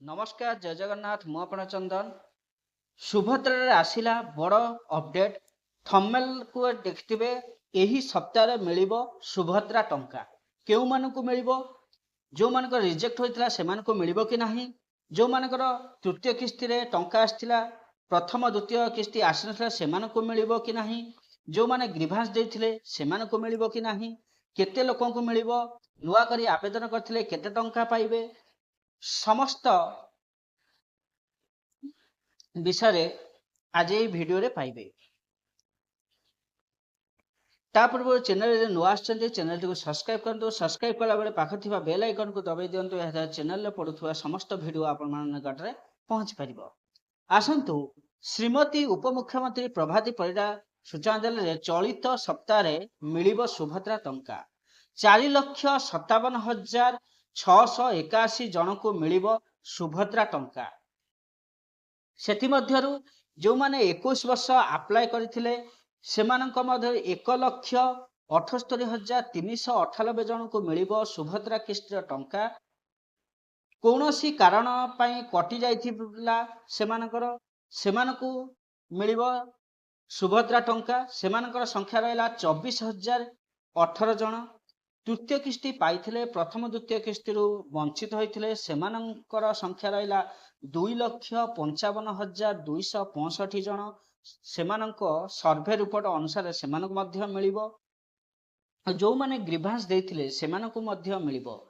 नमस्कार जय जगन्नाथ मु आपण चंदन सुभद्रा आसिला बड़ अपडेट थंबनेल को देखिथिबे एही सप्ताह मिलिबो सुभद्रा टंका केउ मानकु मिलिबो जो मानक रिजेक्ट होइतला से मानकु मिलिबो कि नाही जो मानकर तृतीय किस्ती रे टंका आस्थिला प्रथम द्वितीय किस्ती आसिनथला से मानकु मिलिबो कि नाही जो माने ग्रीभांस देथिले से मानकु मिलिबो कि नाही केते लोकंकु मिलिबो नुआ करी आवेदन करथिले केते टंका पाइबे समस्त विषय आज ये भिडियो रे पाइबे। पूर्व चैनल रे नुआ चैनल को सब्सक्राइब करंतु सब्सक्राइब कला बेले पाख थिबा बेल आइकन को दबाई दियंतु यह चैनल रे पडुथुवा समस्त भिडियो आपन मान निकट रे पहुंच परिबो। आसंतु श्रीमती उपमुख्यमंत्री प्रभाती परिडा सूचना देले चलित सप्ताह रे मिलिबो सुभद्रा टंका 4,57,681 जन को मिलिबो सुभद्रा टंका। सेथि मध्यरु जो माने 21 वर्ष अप्लाई करथिले सेमानक मध्य 1,78,398 जन को मिलिबो सुभद्रा किस्त टंका। कोनोसी कारण पई कटि जाइथिला सेमानकु मिलिबो सुभद्रा टंका। सेमानकर संख्या रहला 24,018 जन। तृतीय किस्ती पाइथिले प्रथम द्वितीय किस्ती रु वंचित होइथिले सेमानकर संख्या रहला 2,55,265 जन। सेमानक सर्वे रिपोर्ट अनुसार सेमानक मध्य मिलिबो। जो माने ग्रीभांस देथिले सेमानकु मध्य मिलिबो।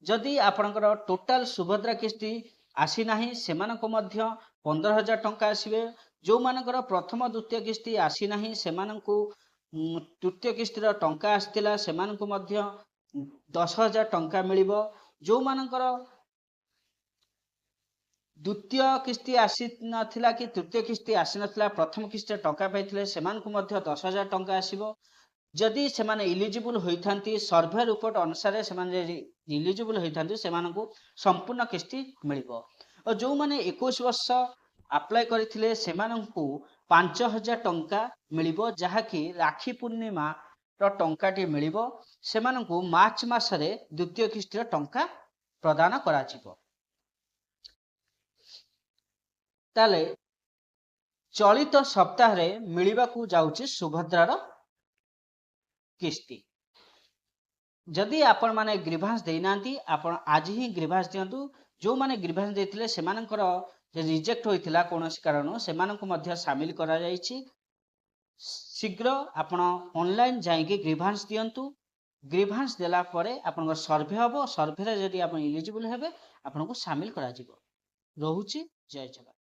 जदि आपनकर टोटल सुभद्रा किस्ती आसी नाही सेमानक मध्य 15,000 टंका आसीबे। जो मानकर प्रथम द्वितीय किस्ती आसी नाही सेमानकु तृतीय किस्ती रो टंका आस्तिला सेमानकु मध्य 10,000 टंका मिलिबो। जो मानकर द्वितीय किस्ती आसी नथिला कि तृतीय किस्ती आसी नथिला प्रथम किस्ती टंका पाइथिले सेमानकु मध्य 10,000 टंका आसीबो। जदि सेमाने इलिजिबल होइथांती सर्वे रिपोर्ट अनुसार सेमाने इलिजिबल होइथांती सेमानकु संपूर्ण किस्ती मिलिबो। और जो माने 21 वर्ष अप्लाई करथिले सेमानकु 5,000 टंका मिलिबो जहा कि राखी पूर्णिमा रो टंकाटी मिलिबो। सेमानकु मार्च मासरे द्वितीय किस्ती रो टंका प्रदान कराजिबो। ताले चलित सप्ताह रे मिलिबाकू जाउची सुभद्रार किस्ती। जदि आपण माने ग्रीभांस देइनांती आपण आज ही ग्रीभांस दियंतु। जो माने ग्रीभांस देथिले सेमानकर रिजेक्ट होइथिला कोनोसी कारण सेमानकु मध्य शामिल करा जाईची। शीघ्र आपण ऑनलाइन जाइके ग्रीभांस दियंतु। ग्रीभांस देला परे आपनकर सर्वे हबो। सर्वे रे जदि आपण एलिजिबल हेबे आपनको शामिल करा जिवो। रहूची जय जगन्नाथ।